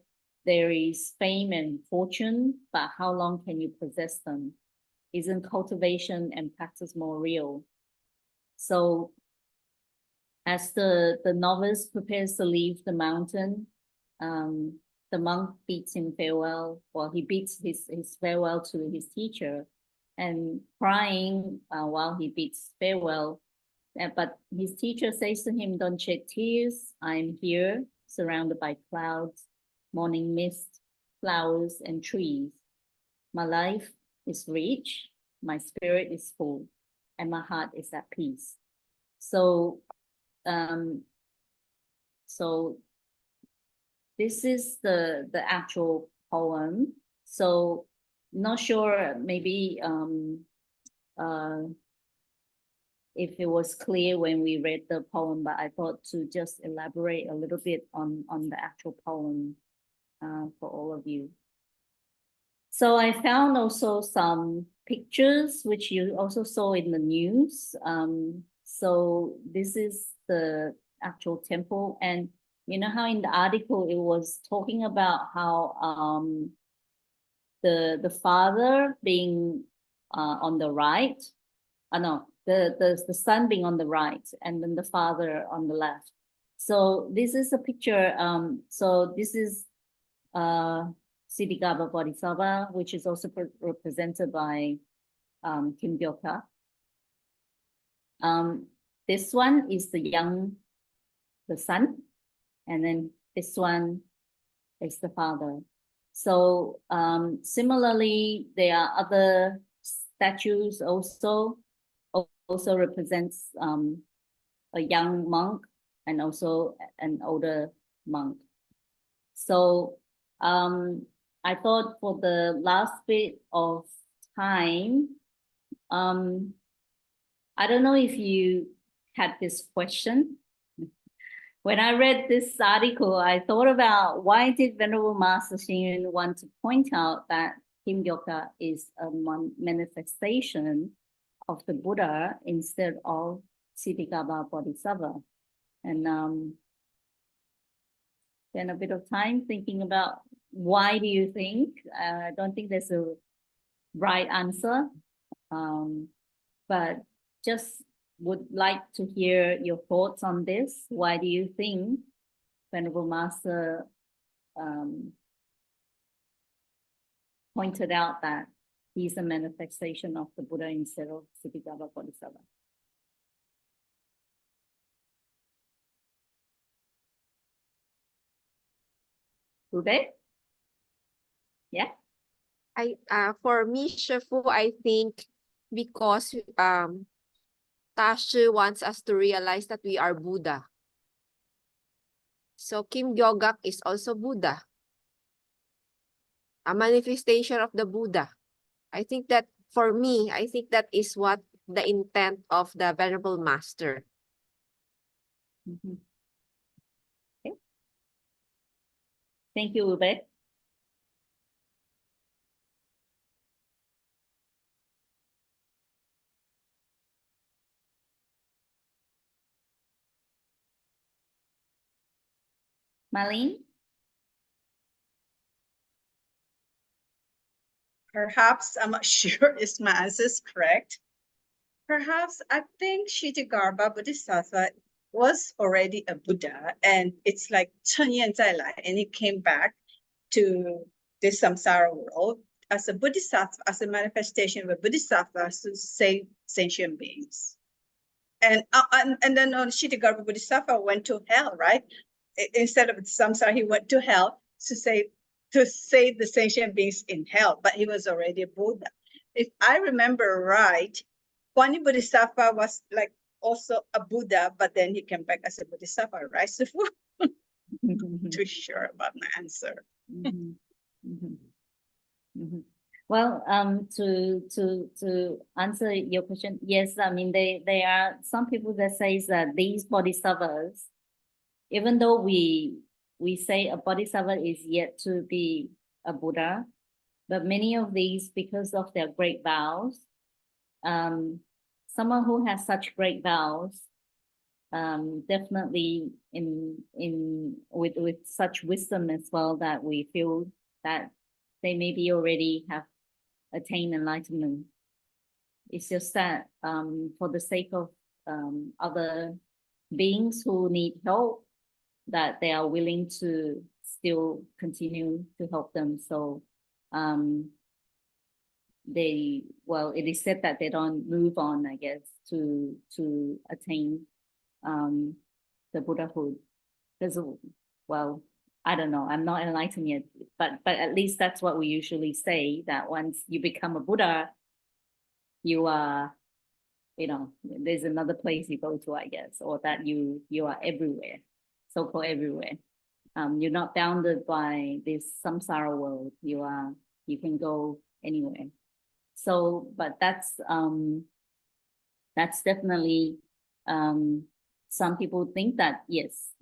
there is fame and fortune, but how long can you possess them? Isn't cultivation and practice more real? So as the novice prepares to leave the mountain, the monk bids him farewell, or he bids his farewell to his teacher, and crying while he bids farewell. But his teacher says to him, don't shed tears. I'm here, surrounded by clouds, morning mist, flowers, and trees. My life is rich, my spirit is full, and my heart is at peace. So, so this is the actual poem. So not sure, maybe if it was clear when we read the poem, but I thought to just elaborate a little bit on the actual poem for all of you. So I found also some pictures, which you also saw in the news. So this is the actual temple. And you know how in the article, it was talking about how the father being on the right, the son being on the right, and then the father on the left. So this is a picture. So this is Siddhigarbha Bodhisattva, which is also represented by Kim Gyo Gak. This one is the son, and then this one is the father. So similarly, there are other statues also represents a young monk and also an older monk. So I thought for the last bit of time, I don't know if you had this question. When I read this article, I thought about why did Venerable Master Xing Yun want to point out that Kim Gyo Gak is a manifestation of the Buddha instead of Siddhigarbha Bodhisattva. And spend a bit of time thinking about why do you think? I don't think there's a right answer, but just would like to hear your thoughts on this. Why do you think Venerable Master pointed out that he's a manifestation of the Buddha instead of Siddhigarbha Bodhisattva? Today? Yeah. For me, Shifu, I think because Tashi wants us to realize that we are Buddha. So Kim Gyo Gak is also Buddha, a manifestation of the Buddha. I think that for me, I think that is what the intent of the Venerable Master. Mhm. Okay. Thank you, Ube. Marlene? Perhaps, I'm not sure if my answer is correct. Perhaps I think Kshitigarbha Bodhisattva was already a Buddha, and it's like 10 再来, and he came back to the samsara world as a Bodhisattva, as a manifestation of a Bodhisattva to save sentient beings. And then Kshitigarbha Bodhisattva went to hell, right? Instead of samsara, he went to hell to save the sentient beings in hell, but he was already a Buddha. If I remember right, Kwani Bodhisattva was like also a Buddha, but then he came back as a Bodhisattva, right? So too sure about my answer. Mhm. Mhm. Mhm. Well, to answer your question, yes, I mean they are some people that says that these bodhisattvas, even though we say a bodhisattva is yet to be a Buddha, but many of these, because of their great vows, someone who has such great vows, definitely with such wisdom as well, that we feel that they maybe already have attained enlightenment. It's just that for the sake of other beings who need help, that they are willing to still continue to help them. So it is said that they don't move on, I guess, to attain the Buddhahood. Because, well, I don't know, I'm not enlightened yet, but at least that's what we usually say, that once you become a Buddha, you are, there's another place you go to, I guess, or that you are everywhere, so-called everywhere. You're not bounded by this samsara world. You can go anywhere. So, but that's definitely, some people think that, yes,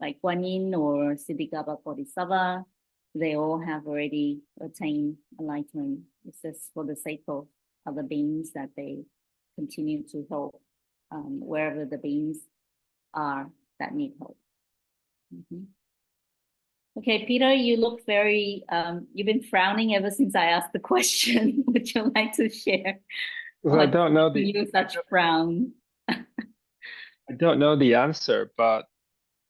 like Guan Yin or Siddhigarbha Bodhisattva, they all have already attained enlightenment. It's just for the sake of other beings that they continue to help wherever the beings are that need help. Mhm. Okay, Peter, you look very, you've been frowning ever since I asked the question. Would you like to share? Well, I don't know such frown. I don't know the answer, but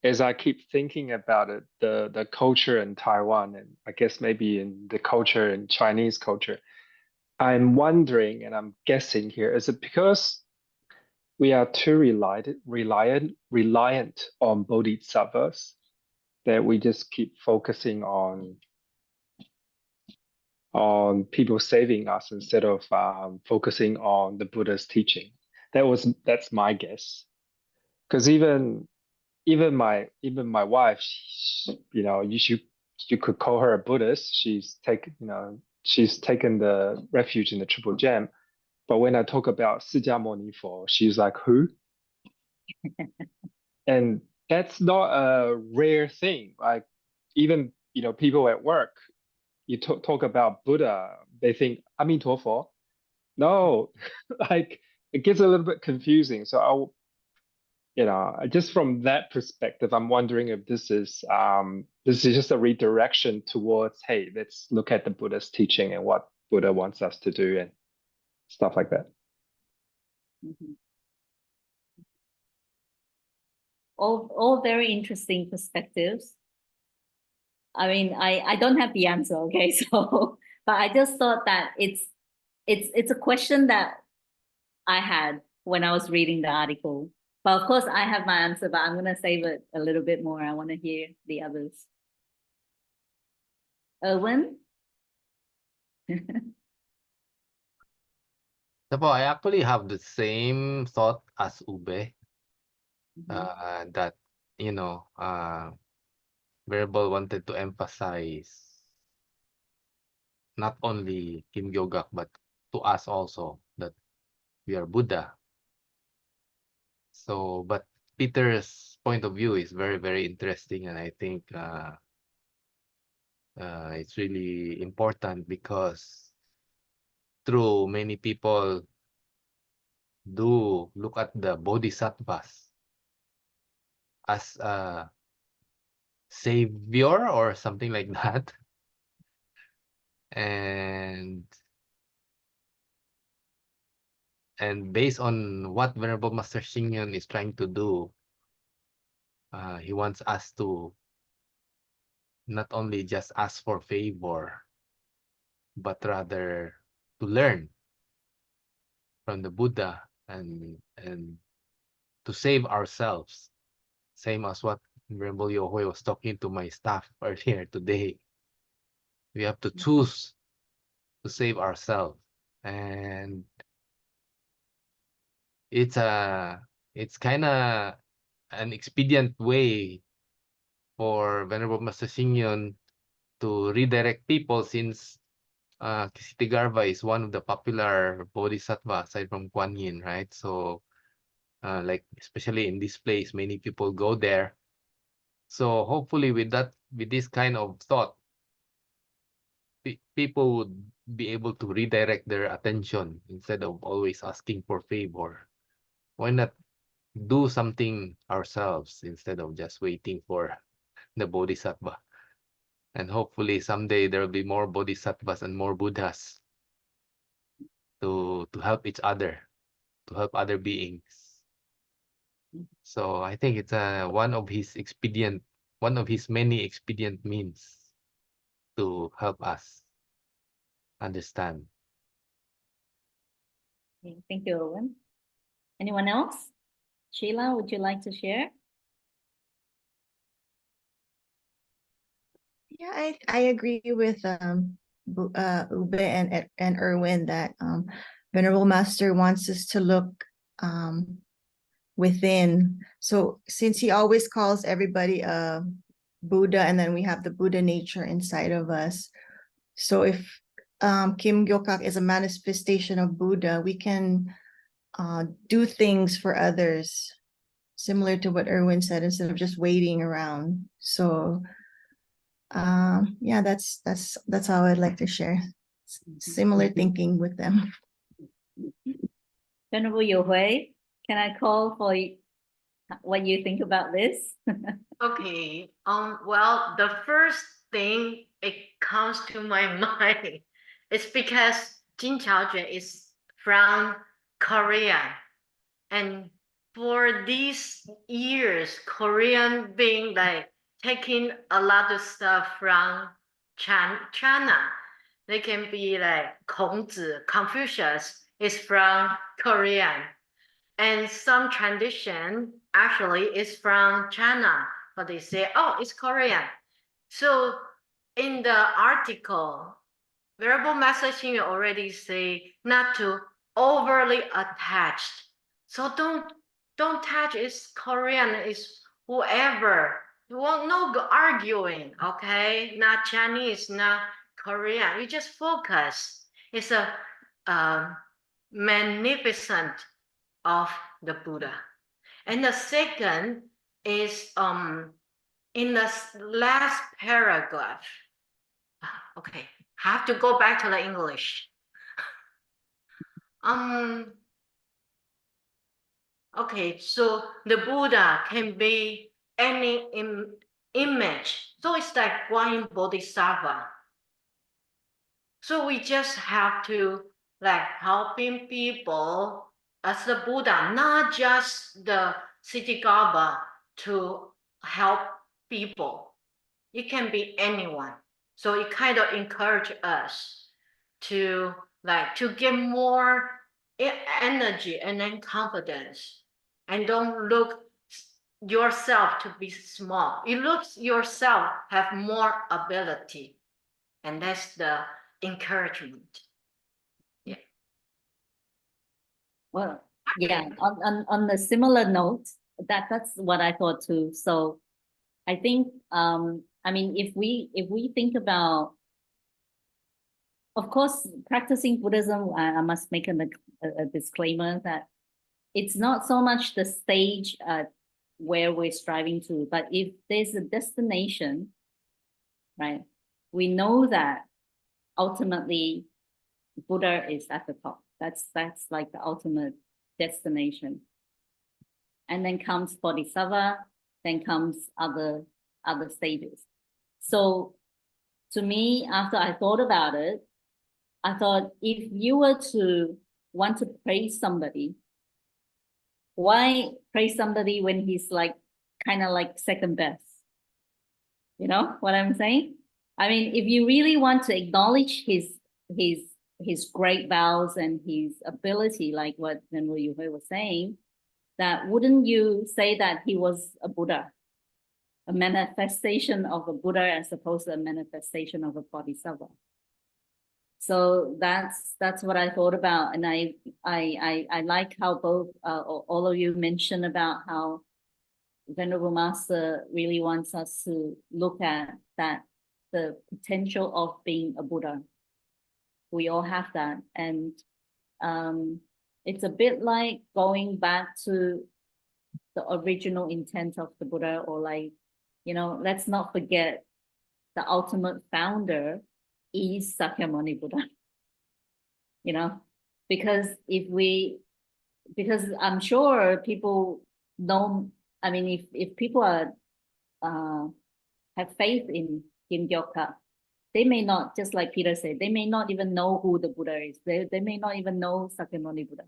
as I keep thinking about it, the culture in Taiwan, and I guess maybe in the culture in Chinese culture, I'm wondering, and I'm guessing here, is it because we are too reliant on bodhisattvas that we just keep focusing on people saving us instead of focusing on the Buddha's teaching? That's my guess. Because even my wife, you could call her a Buddhist. She's taken the refuge in the Triple Gem. But when I talk about释迦牟尼佛, she's like, who? And that's not a rare thing. Like even people at work, you talk about Buddha, they think Amitofo. No, like it gets a little bit confusing. So just from that perspective, I'm wondering if this is just a redirection towards, hey, let's look at the Buddha's teaching and what Buddha wants us to do and stuff like that. Mhm. All very interesting perspectives. I mean, I don't have the answer, okay? So, but I just thought that it's a question that I had when I was reading the article. But of course, I have my answer, but I'm gonna save it a little bit more. I want to hear the others. Erwin? I actually have the same thought as Ube, that, Verbal wanted to emphasize not only Kim Gyo Gak, but to us also, that we are Buddha. So, but Peter's point of view is very, very interesting, and I think it's really important because true, many people do look at the bodhisattvas as a savior or something like that. And based on what Venerable Master Xingyan is trying to do, he wants us to not only just ask for favor, but rather to learn from the Buddha and to save ourselves. Same as what Venerable Yohui was talking to my staff earlier today. We have to choose to save ourselves, and it's kind of an expedient way for Venerable Master Xingyon to redirect people, since Ksitigarbha is one of the popular bodhisattva aside from Kuan Yin, right? So like especially in this place, many people go there. So hopefully with this kind of thought, people would be able to redirect their attention instead of always asking for favor. Why not do something ourselves instead of just waiting for the bodhisattva? And hopefully someday there will be more bodhisattvas and more Buddhas to help each other, to help other beings. So I think it's one of his many expedient means to help us understand. Okay, thank you, Owen. Anyone else? Sheila, would you like to share? Yeah, I agree with Ube and Erwin that Venerable Master wants us to look within. So since he always calls everybody a Buddha, and then we have the Buddha nature inside of us. So if Kim Gyo Gak is a manifestation of Buddha, we can do things for others, similar to what Erwin said, instead of just waiting around. So yeah, that's how I'd like to share similar thinking with them. Venerable Yohui, can I call for what you think about this? Okay. Well, the first thing it comes to my mind is because Jin Chaojun is from Korea, and for these years, Korean being like taking a lot of stuff from China. They can be like Kongzi, Confucius is from Korean. And some tradition actually is from China, but they say, oh, it's Korean. So in the article, Venerable Master Xingyu already say not to overly attached. So don't attach it's Korean, it's whoever. You won't no arguing, okay? Not Chinese, not Korean. You just focus. It's a magnificent of the Buddha. And the second is in the last paragraph. Okay, have to go back to the English. Okay, so the Buddha can be any image. So it's like one bodhisattva. So we just have to like helping people as the Buddha, not just the Ksitigarbha to help people. It can be anyone. So it kind of encourage us to like to get more energy and then confidence, and don't look yourself to be small. You look yourself have more ability, and that's the encouragement. Yeah. Well, yeah, on the similar note, that's what I thought too. So I think I mean if we think about of course, practicing Buddhism, I must make a disclaimer that it's not so much the stage where we're striving to, but if there's a destination, right, we know that ultimately Buddha is at the top. That's like the ultimate destination. And then comes Bodhisattva, then comes other stages. So to me, after I thought about it, I thought if you were to want to praise somebody, why praise somebody when he's like kind of like second best? You know what I'm saying? I mean, if you really want to acknowledge his great vows and his ability, like what Venerable Yuhui was saying, that wouldn't you say that he was a Buddha, a manifestation of a Buddha as opposed to a manifestation of a Bodhisattva? So that's what I thought about, and I like how both all of you mentioned about how Venerable Master really wants us to look at that, the potential of being a Buddha. We all have that, and it's a bit like going back to the original intent of the Buddha, or like, you know, let's not forget the ultimate founder is Sakyamuni Buddha. You know, because because I'm sure people know, I mean, if people are have faith in Kim Gyo Gak, they may not, just like Peter said, they may not even know who the Buddha is. They may not even know Sakyamuni Buddha,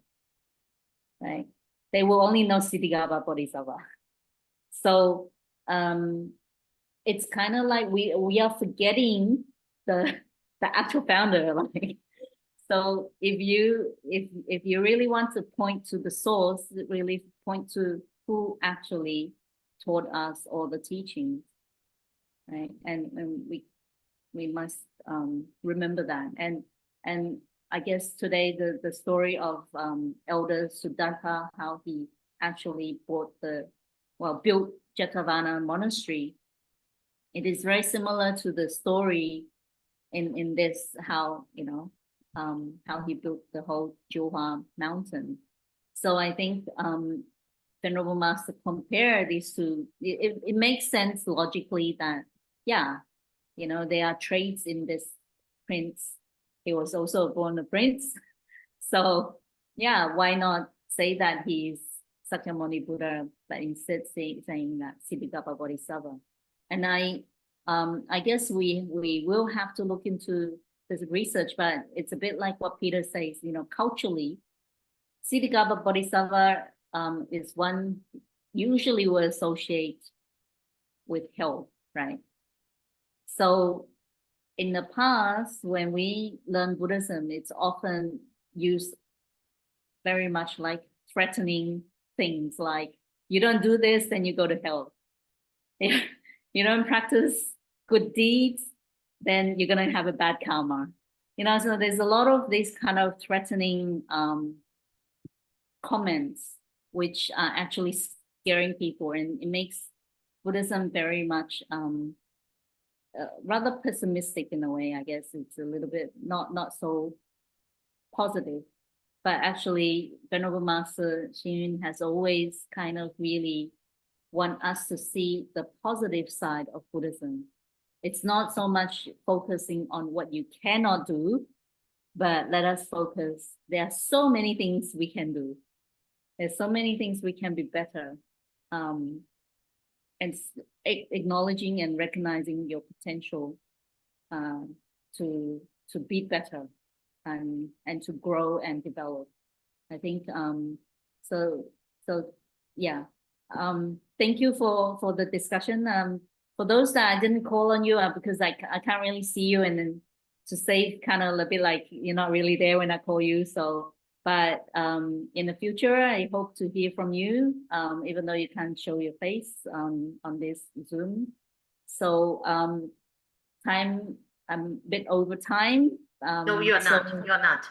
right? They will only know Siddhigarbha Bodhisattva. So it's kind of like we are forgetting the actual founder. Like, so if you really want to point to the source, really point to who actually taught us all the teachings, right? And we must remember that. And I guess today the story of Elder Sudatta, how he actually built Jetavana Monastery, it is very similar to the story in this, how, you know, how he built the whole Jiuhua mountain. So I think Venerable Master compare these two, it makes sense logically that, yeah, you know, there are traits in this prince. He was also born a prince. So yeah, why not say that he's Sakyamuni Buddha, but instead saying that Siddhigarbha Bodhisattva. And I guess we will have to look into this research, but it's a bit like what Peter says, you know, culturally, Siddhigarbha Bodhisattva is one usually we associate with health, right? So in the past, when we learn Buddhism, it's often used very much like threatening things, like you don't do this, then you go to hell. You don't practice good deeds, then you're going to have a bad karma. You know, so there's a lot of these kind of threatening comments, which are actually scaring people, and it makes Buddhism very much rather pessimistic in a way. I guess it's a little bit not so positive, but actually Venerable Master Xing Yun has always kind of really want us to see the positive side of Buddhism. It's not so much focusing on what you cannot do, but let us focus. There are so many things we can do. There's so many things we can be better. And acknowledging and recognizing your potential to be better and to grow and develop. I think so yeah. Thank you for the discussion. For those that I didn't call on you because I can't really see you, and then to say kind of a bit like you're not really there when I call you. So, but in the future, I hope to hear from you, even though you can't show your face on this Zoom. So time, I'm a bit over time. No, you're so not. You're not.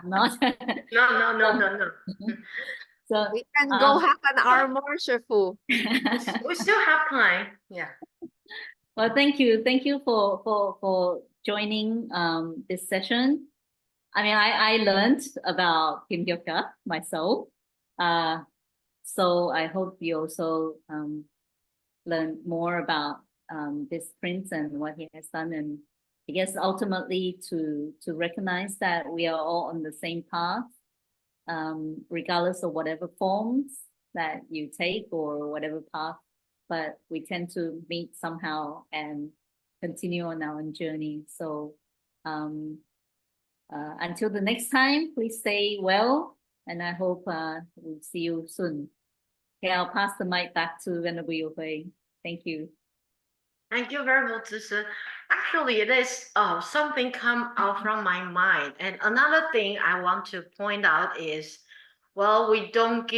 I'm not. No. So we can go half an hour more, Shifu. We still have time. Yeah. Well, thank you for joining this session. I mean, I learned about Kim Gyo Gak myself. So I hope you also learn more about this prince and what he has done. And I guess ultimately to recognize that we are all on the same path, regardless of whatever forms that you take or whatever path, but we tend to meet somehow and continue on our journey. So until the next time, please stay well, and I hope we'll see you soon. Okay, I'll pass the mic back to Venerable Yu Hui. Thank you. Thank you very much, Zhi. Actually, it is something come out from my mind. And another thing I want to point out is, well, we don't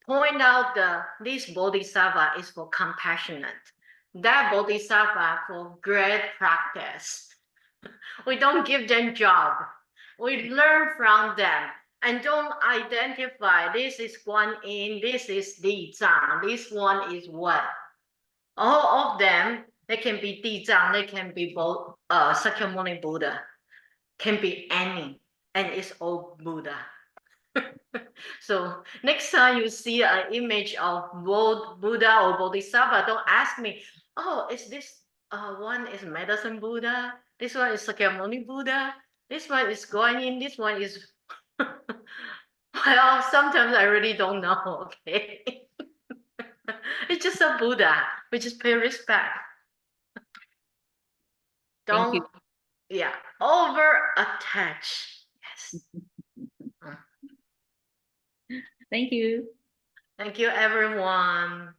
point out this bodhisattva is for compassionate. That bodhisattva for great practice. We don't give them job. We learn from them and don't identify this is Guan Yin, this is Di Zhang, this one is what. All of them, they can be Di Zhang, they can be both Sakyamuni Buddha, can be any, and it's all Buddha. So next time you see an image of both Buddha or Bodhisattva, don't ask me, oh, is this one is medicine Buddha, this one is Sakyamuni Buddha, this one is Guan Yin, this one is well, sometimes I really don't know, okay? It's just a Buddha. We just pay respect. Don't, yeah, over attach. Yes. Thank you. Thank you, everyone.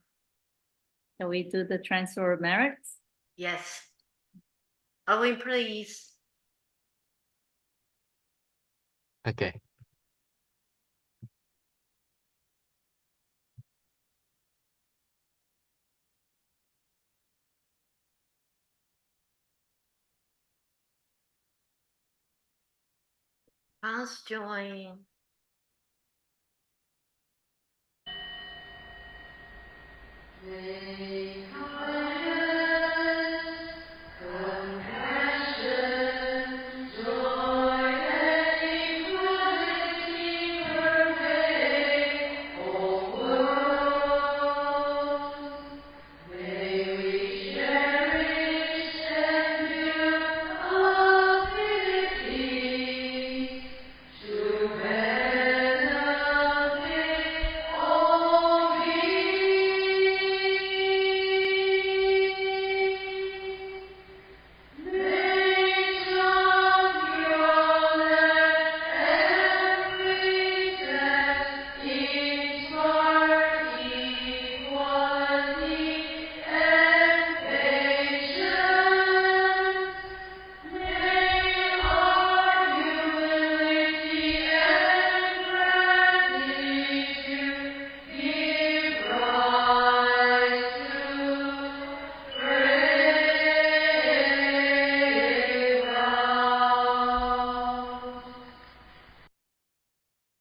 Shall we do the transfer of merits? Yes. Owen, please. Okay. Let's join.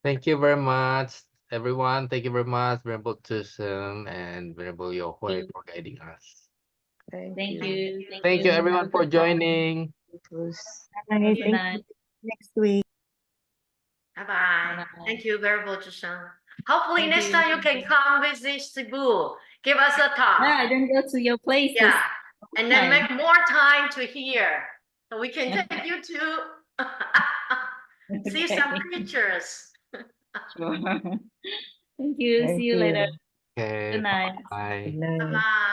Thank you very much, everyone. Thank you very much, Venerable Tusen and Venerable Yu Hui for guiding us. Thank you. Thank you, everyone, for joining. Thank Good you. night. Next week. Bye-bye. Thank you, very much, Zhishan. Hopefully Thank next you. time you can come visit Cebu. Give us a talk. Yeah, I didn't go to your place. Yeah. And then time. make more time to hear. So we can take you to see some pictures. Sure. Thank you. See you later. Okay. Good night. Bye. Bye-bye.